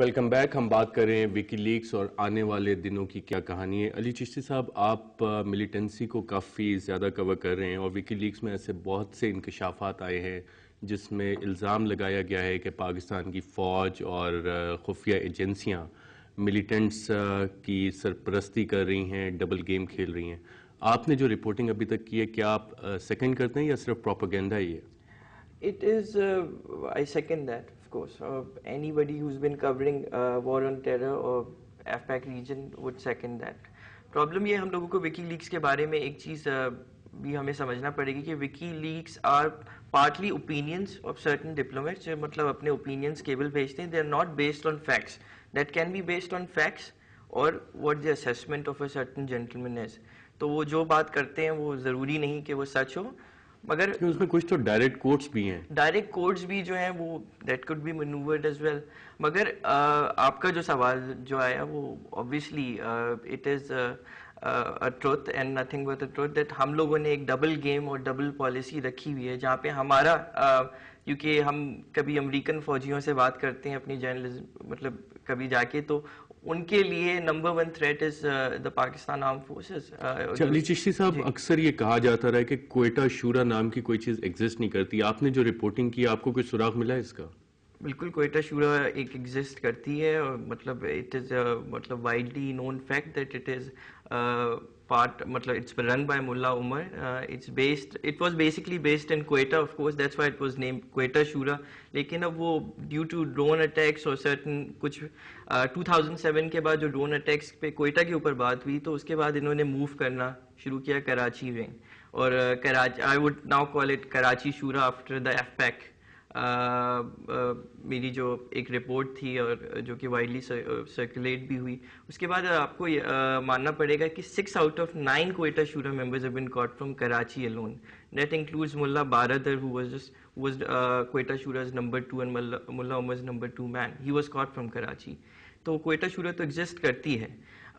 Welcome back. ہم بات کر رہے ہیں وکی لیکس اور آنے والے دنوں کی کیا کہانی ہے. علی چشتی صاحب، آپ ملیٹنسی کو کافی زیادہ کور کر رہے ہیں اور وکی لیکس میں ایسے بہت سے انکشافات آئے ہیں جس میں الزام لگایا گیا ہے کہ پاکستان کی فوج اور خفیہ ایجنسیاں ملیٹنٹس کی سرپرستی کر رہی ہیں، ڈبل گیم کھیل رہی ہیں. آپ نے جو رپورٹنگ ابھی تک کی ہے، کیا آپ سیکنڈ کرتے ہیں یا صرف پروپیگنڈا ہی ہے؟ It is, I second that, of course. Anybody who's been covering war on terror or AFPAC region would second that. Problem یہ ہم لوگوں کو وکی لیکس کے بارے میں ایک چیز بھی ہمیں سمجھنا پڑے گی کہ WikiLeaks are partly opinions of certain diplomats, جو مطلب اپنے اوپینینس کیبل بھیجتے ہیں. They are not based on facts. That can be based on facts اور what the assessment of a certain gentleman is. تو وہ جو بات کرتے ہیں وہ ضروری نہیں کہ وہ سچ ہو، مگر اس میں کچھ تو ڈائریکٹ کوٹس بھی ہیں. ڈائریکٹ کوڈز بھی جو ہیں وہ that could be manoeuvred as well. مگر آپ کا جو سوال جو آیا وہ obviously it is a truth and nothing but a truth that ہم لوگوں نے ایک ڈبل گیم اور ڈبل پالیسی رکھی ہوئی ہے، جہاں پہ ہمارا کیونکہ ہم کبھی امریکن فوجیوں سے بات کرتے ہیں اپنی جرنلزم مطلب کبھی جا کے، تو ان کے لیے number one threat is the Pakistan arm forces. Ali Chishti sahib, اکثر یہ کہا جاتا رہا ہے کہ کوئٹہ شورا نام کی کوئی چیز ایگزسٹ نہیں کرتی. آپ نے جو رپورٹنگ کی، آپ کو کوئی سراغ ملا ہے اس کا؟ بالکل کوئٹہ شورا ایک ایگزسٹ کرتی ہے، اور مطلب اٹ از مطلب widely known fact that it is part مطلب it's run by Mullah Omar. It was basically based in Quetta of course, that's why it was name Quetta Shura. لیکن اب وہ ڈیو ٹو ڈرون اٹیکس اور سرٹن کچھ 2007 کے بعد جو ڈرون اٹیکس پہ کوئٹہ کے اوپر بات ہوئی، تو اس کے بعد انہوں نے موو کرنا شروع کیا کراچی میں. اور Karachi I would now call it Karachi شورا آفٹر دا ایف پیک. میری جو ایک رپورٹ تھی اور جو کہ وائڈلی سرکولیٹ بھی ہوئی، اس کے بعد آپ کو ماننا پڑے گا کہ 6 out of 9 کوئٹہ شورا members have been caught from Karachi alone. That includes Mullah Baradar, who was Quetta Shura's number 2 and Mullah Umar's number 2 man. He was caught from Karachi. تو کوئٹہ شورا تو ایگزسٹ کرتی ہے.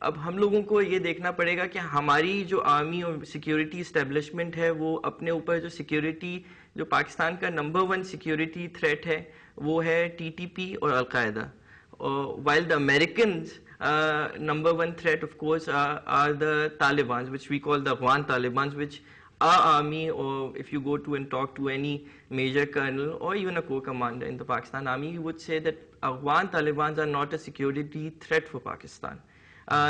اب ہم لوگوں کو یہ دیکھنا پڑے گا کہ ہماری جو آرمی اور سیکیورٹی اسٹیبلشمنٹ ہے وہ اپنے اوپر جو سیکیورٹی جو پاکستان کا نمبر ون سیکیورٹی تھریٹ ہے وہ ہے ٹی ٹی پی اور al Qaeda. While the Americans number one threat of course are the Talibans which we call the Afghan Talibans, which our army, or if you go to and talk to any major colonel or even a corps commander in the Pakistan army, he would say that Afghan Talibans are not a security threat for Pakistan.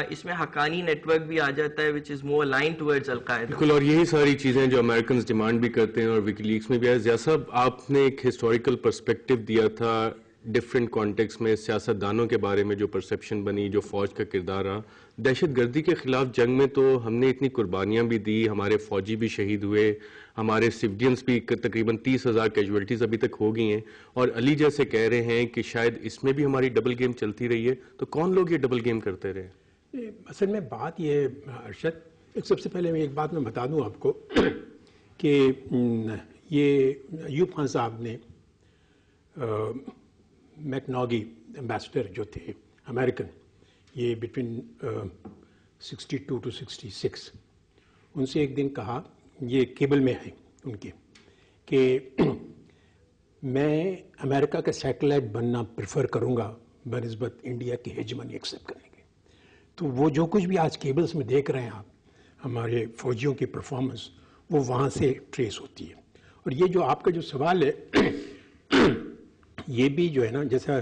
اس میں Haqqani net work بھی آ جاتا ہے which is more aligned towards القاعدہ. بالکل، اور یہی ساری چیزیں جو امریکنز ڈیمانڈ بھی کرتے ہیں اور وکی لیکس میں بھی ہے. ضیاء صاحب، آپ نے ایک ہسٹوریکل پرسپیکٹو دیا تھا ڈفرینٹ کانٹیکس میں سیاست دانوں کے بارے میں جو پرسیپشن بنی، جو فوج کا کردار رہا. دہشت گردی کے خلاف جنگ میں تو ہم نے اتنی قربانیاں بھی دی، ہمارے فوجی بھی شہید ہوئے، ہمارے سویلینز بھی تقریباً 30,000 کیجویلٹیز ابھی تک ہو گئی ہیں. اور علی جیسے کہہ رہے ہیں کہ شاید اس میں بھی ہماری ڈبل گیم چلتی رہی ہے. تو کون لوگ یہ ڈبل گیم کرتے رہے؟ اصل میں بات یہ ارشد، سب سے پہلے میں ایک بات میں بتا دوں آپ کو کہ یہ ایوب خان صاحب نے میکناگی ایمبیسڈر جو تھے امریکن، یہ بٹوین 62 to 66، ان سے ایک دن کہا، یہ کیبل میں ہے ان کے، کہ میں امریکہ کا سیٹلائٹ بننا پریفر کروں گا بنسبت انڈیا کی ہیجمنی ایکسیپٹ کرنے کے. تو وہ جو کچھ بھی آج کیبلز میں دیکھ رہے ہیں آپ ہمارے فوجیوں کی پرفارمنس، وہ وہاں سے ٹریس ہوتی ہے. اور یہ جو آپ کا جو سوال ہے یہ بھی جو ہے نا، جیسا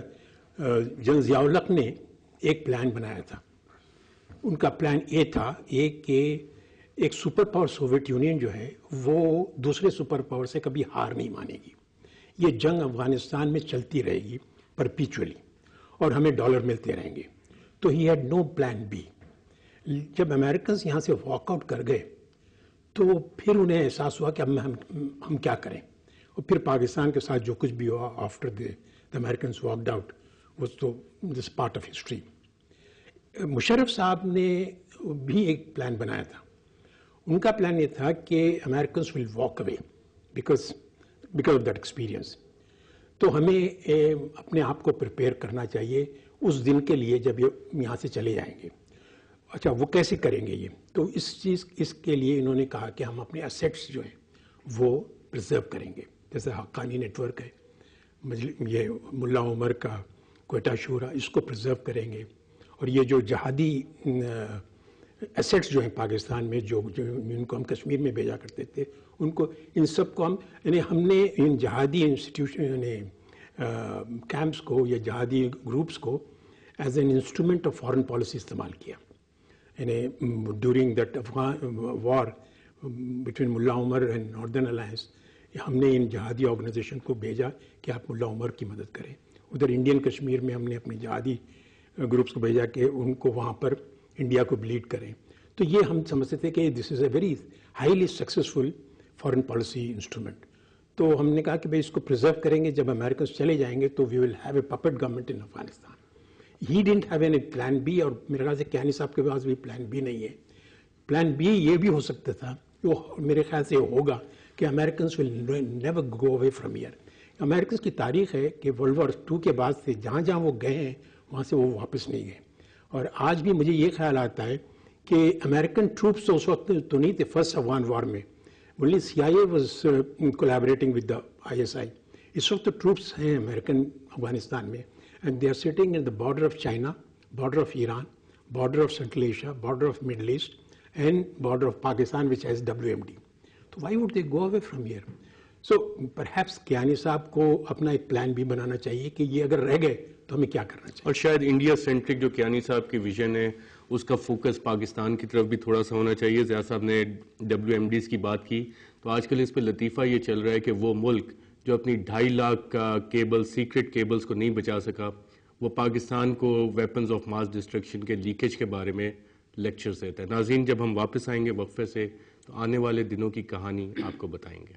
جنرل ضیاء الحق نے ایک پلان بنایا تھا. ان کا پلان یہ تھا کہ ایک سپر پاور سوویت یونین جو ہے وہ دوسرے سپر پاور سے کبھی ہار نہیں مانے گی. یہ جنگ افغانستان میں چلتی رہے گی پرپیچولی، اور ہمیں ڈالر ملتے رہیں گے. تو he had no plan be. جب امریکنز یہاں سے واک آؤٹ کر گئے تو پھر انہیں احساس ہوا کہ اب ہم کیا کریں. اور پھر پاکستان کے ساتھ جو کچھ بھی ہوا after the Americans walked out was تو this part of history. Musharraf sahib نے بھی ایک پلان بنایا تھا. ان کا پلان یہ تھا کہ Americans will walk away because of that experience. تو ہمیں اپنے آپ کو پریپیئر کرنا چاہیے اس دن کے لیے جب یہ یہاں سے چلے جائیں گے. اچھا، وہ کیسے کریں گے یہ؟ تو اس کے لیے انہوں نے کہا کہ ہم اپنے ایسیٹس جو ہیں وہ پرزرو کریں گے. جیسے حقانی نیٹ ورک ہے، یہ ملا عمر کا کوئٹہ شورا اس کو پرزرو کریں گے، اور یہ جو جہادی ایسٹس جو ہیں پاکستان میں جو ان کو ہم کشمیر میں بھیجا کرتے تھے ان کو، ان سب کو ہم نے ان جہادی انسٹیٹیوشن کیمپس کو یا جہادی گروپس کو as an instrument of foreign policy استعمال کیا. یعنی during that Afghan war between Mullah Omar and northern alliance, ہم نے ان جہادی آرگنائزیشن کو بھیجا کہ آپ ملا عمر کی مدد کریں. ادھر انڈین کشمیر میں ہم نے اپنے جہادی گروپس کو بھیجا کہ ان کو وہاں پر انڈیا کو بلیڈ کریں. تو یہ ہم سمجھتے تھے کہ this is a very highly successful foreign policy instrument. تو ہم نے کہا کہ بھائی اس کو پرزرو کریں گے، جب امریکنس چلے جائیں گے تو we will have a puppet government in Afghanistan. He didn't have an plan B, اور میرے خیال سے کیانی صاحب کے پاس بھی پلان بی نہیں ہے. پلان بی یہ بھی ہو سکتا تھا، وہ میرے خیال سے ہوگا کہ Americans will never go away from here. Americans کی تاریخ ہے کہ ورلڈ وار 2 کے بعد سے جہاں جہاں وہ گئے ہیں وہاں سے وہ واپس نہیں گئے. اور آج بھی مجھے یہ خیال آتا ہے کہ امریکن ٹروپس اس وقت تو نہیں تھے فرسٹ افغان وار میں، only CIA was collaborating with the ISI. اس وقت تو ٹروپس ہیں امریکن افغانستان میں، and they are sitting in the border of China, border of Iran, border of Central Asia, border of Middle East, and border of Pakistan which has WMD. So why would they go away from here? So perhaps Kayani صاحب کو اپنا ایک plan بھی بنانا چاہیے کہ یہ اگر رہ گئے تو ہمیں کیا کرنا چاہیے. اور شاید انڈیا سینٹرک جو کیانی صاحب کی ویژن ہے اس کا فوکس پاکستان کی طرف بھی تھوڑا سا ہونا چاہیے. زیاد صاحب نے WMDs کی بات کی تو آج کل اس پہ لطیفہ یہ چل رہا ہے کہ وہ ملک جو اپنی 2.5 لاکھ کا کیبل سیکرٹ کیبلز کو نہیں بچا سکا، وہ پاکستان کو ویپنز آف ماس ڈسٹرکشن کے لیکیج کے بارے میں لیکچرز دیتا ہے. ناظرین، جب ہم واپس آئیں گے وقفے سے تو آنے والے دنوں کی کہانی آپ کو بتائیں گے.